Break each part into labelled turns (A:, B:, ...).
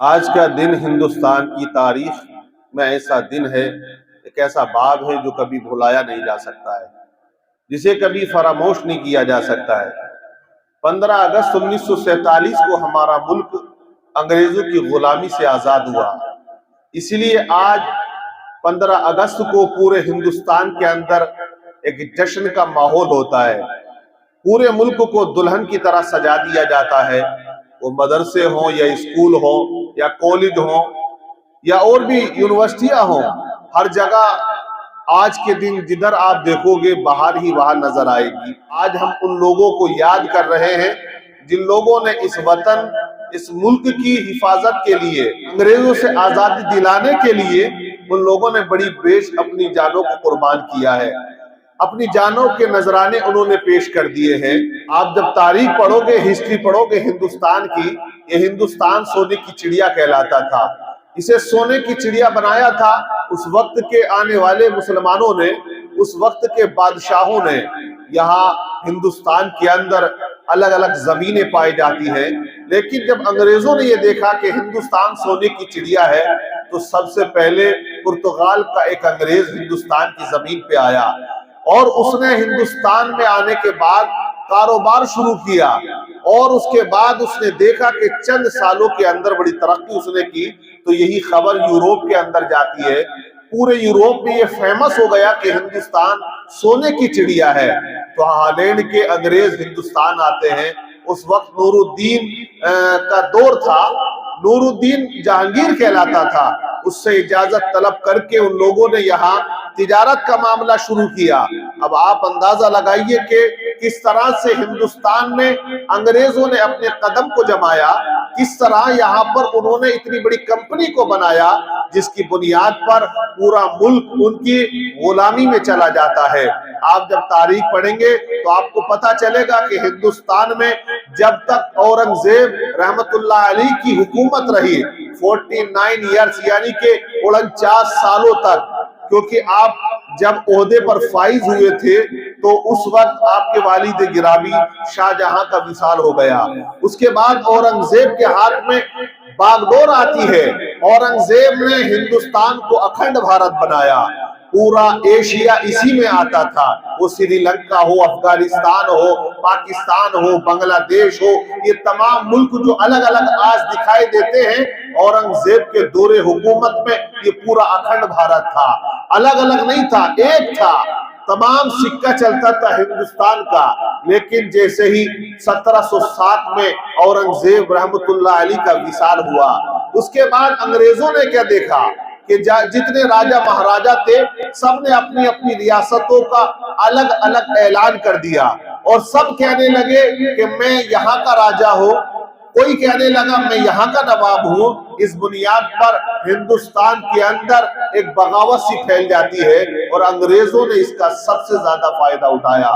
A: آج کا دن ہندوستان کی تاریخ میں ایسا دن ہے، ایک ایسا باب ہے جو کبھی بھلایا نہیں جا سکتا ہے، جسے کبھی فراموش نہیں کیا جا سکتا ہے۔ 15 اگست 1947 کو ہمارا ملک انگریزوں کی غلامی سے آزاد ہوا۔ اسی لیے آج 15 اگست کو پورے ہندوستان کے اندر ایک جشن کا ماحول ہوتا ہے۔ پورے ملک کو دلہن کی طرح سجا دیا جاتا ہے، وہ مدرسے ہوں یا اسکول ہوں یا کالج ہوں یا اور بھی یونیورسٹیاں ہوں، ہر جگہ آج کے دن جدھر آپ دیکھو گے بہار ہی وہاں نظر آئے گی۔ آج ہم ان لوگوں کو یاد کر رہے ہیں جن لوگوں نے اس وطن، اس ملک کی حفاظت کے لیے، انگریزوں سے آزادی دلانے کے لیے ان لوگوں نے بڑی بیش اپنی جانوں کو قربان کیا ہے، اپنی جانوں کے نذرانے انہوں نے پیش کر دیے ہیں۔ آپ جب تاریخ پڑھو گے، ہسٹری پڑھو گے ہندوستان کی، یہ ہندوستان سونے کی چڑیا کہلاتا تھا۔ اسے سونے کی چڑیا بنایا تھا اس وقت کے آنے والے مسلمانوں نے، اس وقت کے بادشاہوں نے۔ یہاں ہندوستان کے اندر الگ الگ زمینیں پائی جاتی ہیں، لیکن جب انگریزوں نے یہ دیکھا کہ ہندوستان سونے کی چڑیا ہے تو سب سے پہلے پرتگال کا ایک انگریز ہندوستان کی زمین پہ آیا، اور اس نے ہندوستان میں آنے کے بعد کاروبار شروع کیا، اور اس کے بعد اس نے دیکھا کہ چند سالوں کے اندر بڑی ترقی اس نے کی، تو یہی خبر یوروپ کے اندر جاتی ہے۔ پورے یوروپ میں یہ فیمس ہو گیا کہ ہندوستان سونے کی چڑیا ہے۔ تو ہالینڈ کے انگریز ہندوستان آتے ہیں، اس وقت نور الدین کا دور تھا، نور الدین جہانگیر کہلاتا تھا، اس سے اجازت طلب کر کے ان لوگوں نے یہاں تجارت کا معاملہ شروع کیا۔ اب آپ اندازہ لگائیے کہ کس طرح سے ہندوستان میں انگریزوں نے اپنے قدم کو جمایا، کس طرح یہاں پر انہوں نے اتنی بڑی کمپنی کو بنایا جس کی بنیاد پر پورا ملک ان کی غلامی میں چلا جاتا ہے۔ آپ جب تاریخ پڑھیں گے تو آپ کو پتا چلے گا کہ ہندوستان میں جب تک اورنگزیب رحمت اللہ علیہ کی حکومت رہی، 49 ایئرز یعنی کہ 49 سالوں تک، کیونکہ آپ جب عہدے پر فائز ہوئے تھے تو اس وقت آپ کے والد گرامی شاہ جہاں کا وصال ہو گیا۔ اس کے بعد اورنگزیب کے ہاتھ میں باغ ڈور آتی ہے۔ اورنگزیب نے ہندوستان کو اکھنڈ بھارت بنایا، پورا ایشیا اسی میں آتا تھا، وہ سری لنکا ہو، افغانستان ہو، پاکستان ہو، بنگلہ دیش ہو، یہ تمام ملک جو الگ الگ آج دکھائی دیتے ہیں، اورنگزیب کے دور حکومت میں یہ پورا اکھنڈ بھارت تھا، الگ الگ نہیں تھا، ایک تھا، تمام سکہ چلتا تھا ہندوستان کا۔ لیکن جیسے ہی 1707 میں اورنگزیب رحمت اللہ علیہ کا وصال ہوا، اس کے بعد انگریزوں نے کیا دیکھا کہ جتنے راجہ مہاراجہ تھے سب نے اپنی اپنی ریاستوں کا الگ الگ اعلان کر دیا، اور سب کہنے لگے کہ میں یہاں کا راجہ ہوں، کوئی کہنے لگا میں یہاں کا نواب ہوں۔ اس بنیاد پر ہندوستان کے اندر ایک بغاوت سی پھیل جاتی ہے، اور انگریزوں نے اس کا سب سے زیادہ فائدہ اٹھایا۔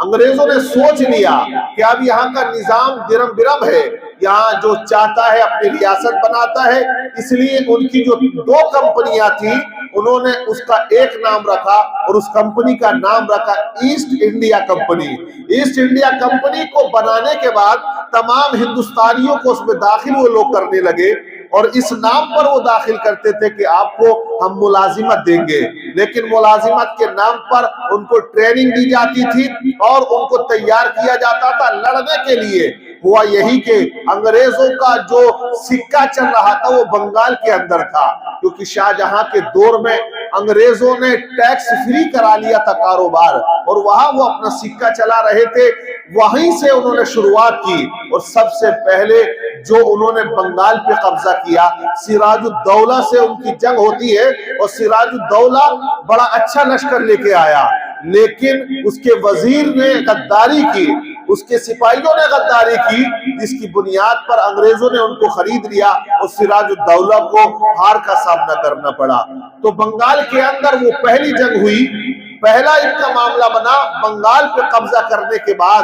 A: انگریزوں نے سوچ لیا کہ اب یہاں کا نظام درم برم ہے، یہاں جو چاہتا ہے اپنی ریاست بناتا ہے، اس لیے ان کی جو 2 کمپنیاں تھیں انہوں نے اس کا ایک نام رکھا، اور اس کمپنی کا نام رکھا East India company. East India company کو بنانے کے بعد تمام ہندوستانیوں کو اس میں داخل وہ لوگ کرنے لگے، اور اس نام پر وہ داخل کرتے تھے کہ آپ کو ہم ملازمت دیں گے، لیکن ملازمت کے نام پر ان کو ٹریننگ دی جاتی تھی اور ان کو تیار کیا جاتا تھا لڑنے کے لیے۔ ہوا یہی کہ انگریزوں کا جو سکہ چل رہا تھا وہ بنگال کے اندر تھا، کیونکہ شاہ جہاں کے دور میں انگریزوں نے ٹیکس فری کرا لیا تھا کاروبار، اور وہاں وہ اپنا سکہ چلا رہے تھے، وہیں سے انہوں نے شروعات کی، اور سب سے پہلے جو انہوں نے بنگال پہ قبضہ کیا، سراج الدولہ سے ان کی جنگ ہوتی ہے، اور سراج الدولہ بڑا اچھا لشکر لے کے آیا، لیکن اس کے وزیر نے غداری کی، اس کے سپاہیوں نے غداری کی، جس کی بنیاد پر انگریزوں نے ان کو خرید لیا اور سراج الدولہ کو ہار کا سامنا کرنا پڑا۔ تو بنگال کے اندر وہ پہلی جنگ ہوئی، پہلا ان کا معاملہ بنا۔ بنگال پہ قبضہ کرنے کے بعد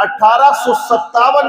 A: 1857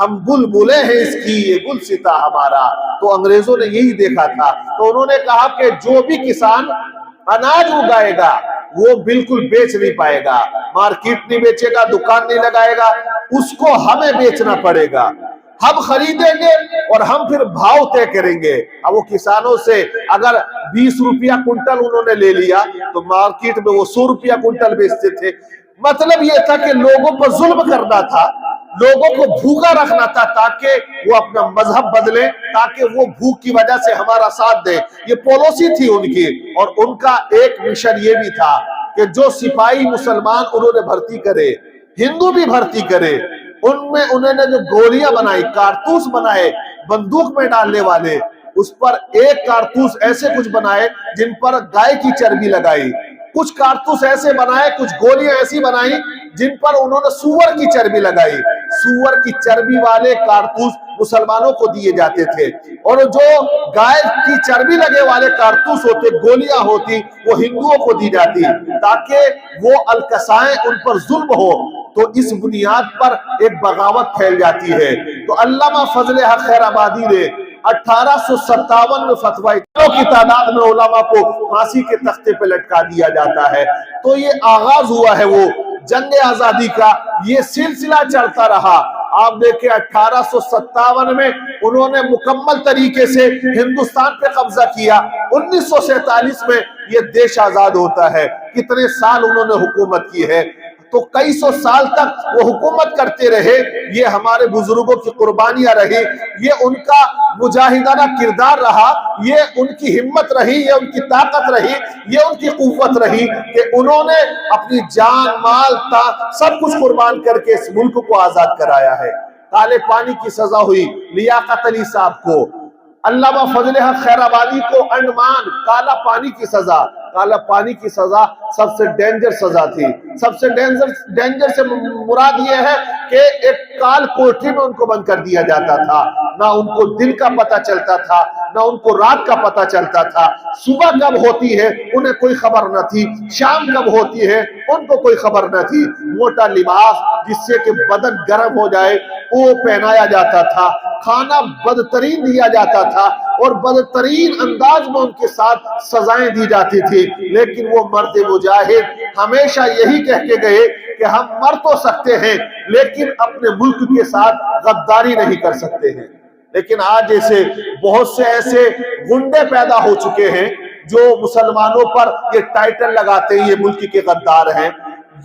A: ہم بلبلے ہیں اس کی یہ گلستاں ہمارا۔ تو انگریزوں نے یہی دیکھا تھا، تو انہوں نے کہا کہ جو بھی کسان اناج اگائے گا وہ بالکل بیچ نہیں پائے گا، مارکیٹ نہیں بیچے گا، دکان نہیں لگائے گا، اس کو ہمیں بیچنا پڑے گا، ہم خریدیں گے اور ہم پھر بھاؤ طے کریں گے۔ اب وہ کسانوں سے اگر 20 روپیہ کنٹل انہوں نے لے لیا تو مارکیٹ میں وہ 100 روپیہ کنٹل بیچتے تھے۔ مطلب یہ تھا کہ لوگوں پر ظلم کرنا تھا، لوگوں کو بھوکا رکھنا تھا تاکہ وہ اپنا مذہب بدلے، تاکہ وہ بھوک کی وجہ سے ہمارا ساتھ دے۔ یہ پالیسی تھی ان کی، اور ان کا ایک مشن یہ بھی تھا کہ جو سپاہی مسلمان انہوں نے بھرتی کرے، ہندو بھی بھرتی کرے، ان میں انہوں نے جو گولیاں بنائی، کارتوس بنائے بندوق میں ڈالنے والے، اس پر ایک کارتوس ایسے کچھ بنائے جن پر گائے کی چربی لگائی، کچھ کارتوس ایسے بنائے، کچھ گولیاں ایسی بنائی جن پر انہوں نے سور کی چربی لگائی۔ سور کی چربی والے کارتوس مسلمانوں کو دیے جاتے تھے، اور جو گائے کی چربی لگے والے کارتوس ہوتے، گولیاں ہوتی، وہ ہندوؤں کو دی جاتی تاکہ وہ الکسائیں ان پر ظلم ہو۔ تو اس بنیاد پر ایک بغاوت پھیل جاتی ہے۔ تو علامہ فضل حق خیر آبادی نے 1857 میں فتویٰ کی تعداد میں علماء کو پھانسی کے تختے پہ لٹکا دیا جاتا ہے۔ تو یہ آغاز ہوا ہے وہ جنگ آزادی کا، یہ سلسلہ چلتا رہا۔ آپ دیکھیں 1857 میں انہوں نے مکمل طریقے سے ہندوستان پہ قبضہ کیا، 1947 میں یہ دیش آزاد ہوتا ہے۔ کتنے سال انہوں نے حکومت کی ہے، تو کئی سو سال تک وہ حکومت کرتے رہے۔ یہ ہمارے بزرگوں کی قربانیاں رہی، یہ ان کا مجاہدانہ کردار رہا، یہ ان کی ہمت رہی، یہ ان کی طاقت رہی، یہ ان کی قوت رہی کہ انہوں نے اپنی جان مال سب کچھ قربان کر کے اس ملک کو آزاد کرایا ہے۔ کالے پانی کی سزا ہوئی لیاقت علی صاحب کو، علامہ فضل حق خیر آبادی کو انڈمان کالا پانی کی سزا۔ کالا پانی کی سزا سب سے ڈینجر سزا تھی۔ سب سے ڈینجر سے مراد یہ ہے کہ ایک کال کوٹری میں ان کو بند کر دیا جاتا تھا، نہ ان کو دن کا پتہ چلتا تھا، نہ ان کو رات کا پتہ چلتا تھا، صبح کب ہوتی ہے انہیں کوئی خبر نہ تھی، شام کب ہوتی ہے ان کو کوئی خبر نہ تھی۔ موٹا لباس جس سے کہ بدن گرم ہو جائے وہ پہنایا جاتا تھا، کھانا بدترین دیا جاتا تھا، اور بدترین انداز میں ان کے ساتھ سزائیں دی جاتی تھی۔ لیکن وہ مرد مجاہد ہمیشہ یہی کہہ کے گئے کہ ہم مر تو سکتے ہیں لیکن اپنے ملک کے ساتھ غداری نہیں کر سکتے ہیں۔ لیکن آج جیسے بہت سے ایسے گنڈے پیدا ہو چکے ہیں جو مسلمانوں پر یہ ٹائٹل لگاتے ہیں یہ ملک کے غدار ہیں،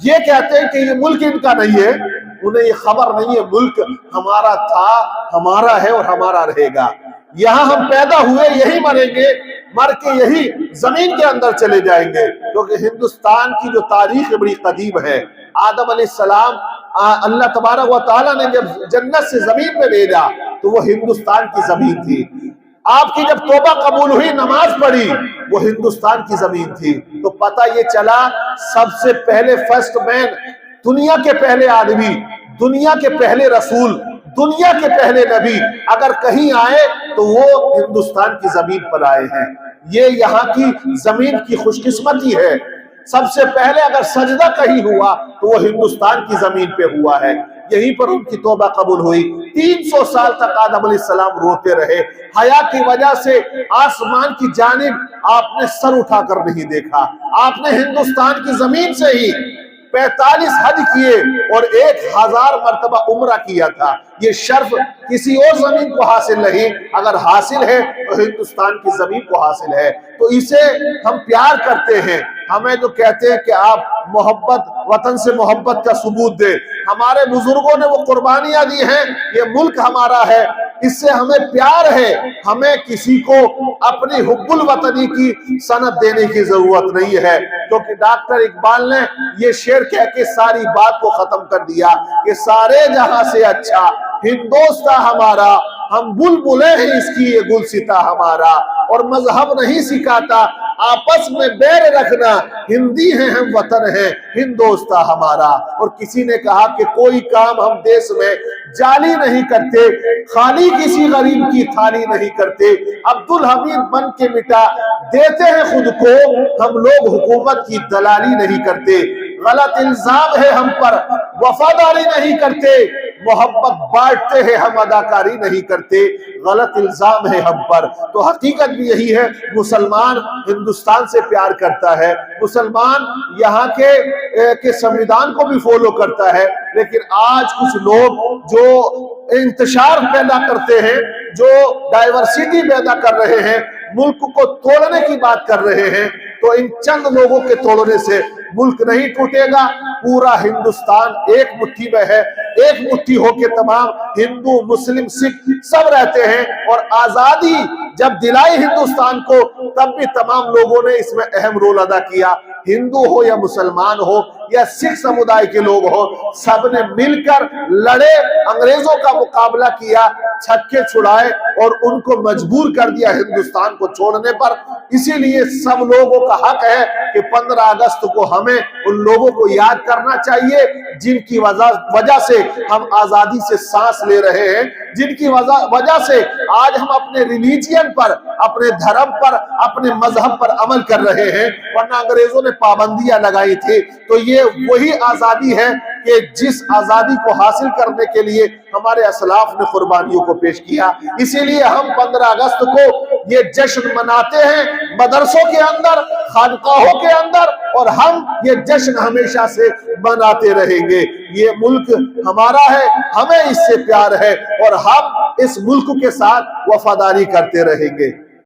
A: یہ کہتے ہیں کہ یہ ملک ان کا نہیں ہے، انہیں یہ خبر نہیں ہے ملک ہمارا تھا، ہمارا ہے اور ہمارا رہے گا۔ یہاں ہم پیدا ہوئے یہی مریں گے، مر کے یہی زمین کے اندر چلے جائیں گے، کیونکہ ہندوستان کی جو تاریخ بڑی قدیم ہے۔ آدم علیہ السلام اللہ تبارک و تعالیٰ نے جب جنت سے زمین پہ بھیجا تو وہ ہندوستان کی زمین تھی۔ آپ کی جب توبہ قبول ہوئی، نماز پڑھی، وہ ہندوستان کی زمین تھی۔ تو پتہ یہ چلا سب سے پہلے فرسٹ مین، دنیا کے پہلے آدمی، دنیا کے پہلے رسول، دنیا کے پہلے نبی اگر کہیں آئے تو وہ ہندوستان کی زمین پر آئے ہیں۔ یہ یہاں کی زمین کی خوش قسمتی ہے۔ سب سے پہلے اگر سجدہ کہیں ہوا تو وہ ہندوستان کی زمین پہ ہوا ہے، یہیں پر ان کی توبہ قبول ہوئی۔ 300 سال تک آدم علیہ السلام روتے رہے، حیا کی وجہ سے آسمان کی جانب آپ نے سر اٹھا کر نہیں دیکھا۔ آپ نے ہندوستان کی زمین سے ہی 45 حج کیے اور 1000 مرتبہ عمرہ کیا تھا۔ یہ شرف کسی اور زمین کو حاصل نہیں، اگر حاصل ہے تو ہندوستان کی زمین کو حاصل ہے۔ تو اسے ہم پیار کرتے ہیں۔ ہمیں جو کہتے ہیں کہ آپ محبت، وطن سے محبت کا ثبوت دے، ہمارے بزرگوں نے وہ قربانیاں دی ہیں، یہ ملک ہمارا ہے، اس سے ہمیں پیار ہے۔ ہمیں کسی کو اپنی حب الوطنی کی سند دینے کی ضرورت نہیں ہے، کیونکہ ڈاکٹر اقبال نے یہ شعر کہہ کے ساری بات کو ختم کر دیا کہ سارے جہاں سے اچھا ہندوستاں ہمارا، ہم بلبلے ہیں اس کی یہ گلستاں ہمارا، اور مذہب نہیں سکھاتا آپس میں بیر رکھنا، ہندی ہیں ہم وطن ہیں ہندوستاں ہمارا۔ اور کسی نے کہا کہ کوئی کام ہم دیس میں جعلی نہیں کرتے، خالی کسی غریب کی تھالی نہیں کرتے، عبدالحمید بن کے مٹا دیتے ہیں خود کو، ہم لوگ حکومت کی دلالی نہیں کرتے، غلط الزام ہے ہم پر وفاداری نہیں کرتے، محبت بانٹتے ہیں ہم اداکاری نہیں کرتے، غلط الزام ہے ہم پر۔ تو حقیقت بھی یہی ہے، مسلمان ہندوستان سے پیار کرتا ہے، مسلمان یہاں کے سنویدھان کو بھی فالو کرتا ہے، لیکن آج کچھ لوگ جو انتشار پیدا کرتے ہیں، جو ڈائیورسٹی پیدا کر رہے ہیں، ملک کو توڑنے کی بات کر رہے ہیں، تو ان چند لوگوں کے توڑنے سے ملک نہیں ٹوٹے گا۔ پورا ہندوستان ایک مٹھی میں ہے، ایک مٹھی ہو کے تمام ہندو مسلم سکھ سب رہتے ہیں، اور آزادی جب دلائی ہندوستان کو تب بھی تمام لوگوں نے اس میں اہم رول ادا کیا، ہندو ہو یا مسلمان ہو یا سکھ سمودائے کے لوگ ہو، سب نے مل کر لڑے، انگریزوں کا مقابلہ کیا، چھکے چھڑائے اور ان کو مجبور کر دیا ہندوستان کو چھوڑنے پر۔ اسی لیے سب لوگوں کا حق ہے کہ 15 اگست کو ہمیں ان لوگوں کو یاد کرنا چاہیے جن کی وجہ سے ہم آزادی سے سانس لے رہے ہیں، جن کی وجہ سے آج ہم اپنے ریلیجین پر، اپنے دھرم پر، اپنے مذہب پر عمل کر رہے ہیں، ورنہ انگریزوں نے پابندیاں لگائی تھی۔ تو یہ وہی آزادی ہے کہ جس آزادی کو حاصل کرنے کے لیے ہمارے اسلاف نے قربانیوں کو پیش کیا۔ اسی لیے ہم 15 اگست کو یہ جشن مناتے ہیں مدرسوں کے اندر، خانقاہوں کے اندر، اور ہم یہ جشن ہمیشہ سے مناتے رہیں گے۔ یہ ملک ہمارا ہے، ہمیں اس سے پیار ہے، اور ہم اس ملک کے ساتھ وفاداری کرتے رہیں گے۔